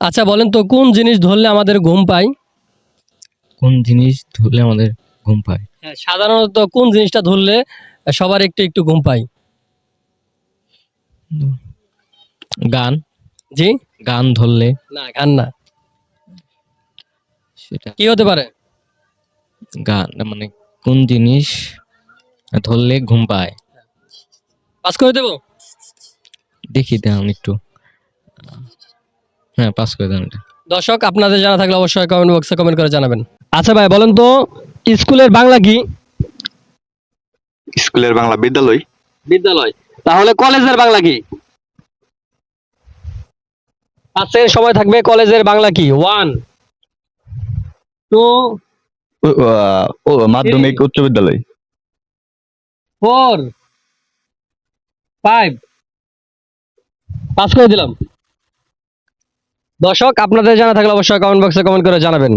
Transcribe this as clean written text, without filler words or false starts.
আচ্ছা বলেন তো কোন জিনিস ধরলে আমাদের ঘুম পায়? কোন জিনিস ধরলে আমাদের ঘুম পায়? হ্যাঁ, সাধারণত কোন জিনিসটা ধরলে সবার একটু একটু ঘুম পায়? গান। জি? গান ধরলে না, গান না। সেটা কি হতে পারে? গান মানে কোন জিনিস ধরলে ঘুম পায়? পাস করে দেবো? দেখি দেন একটু। হ্যাঁ, পাস করে দেন এটা। দর্শক আপনাদের জানা থাকলে অবশ্যই কমেন্ট বক্সে কমেন্ট করে জানাবেন। আচ্ছা ভাই বলেন তো স্কুলের বাংলা কি? স্কুলের বাংলা বিদ্যালয়। বিদ্যালয়। তাহলে কলেজের বাংলা কি? 5 সেকেন্ড সময় থাকবে। কলেজের বাংলা কি? 1 2 মাধ্যমিক উচ্চ বিদ্যালয়। 4 5 পাস করে দিলাম। দর্শক আপনাদের জানা থাকলে অবশ্যই কমেন্ট বক্সে কমেন্ট করে জানাবেন।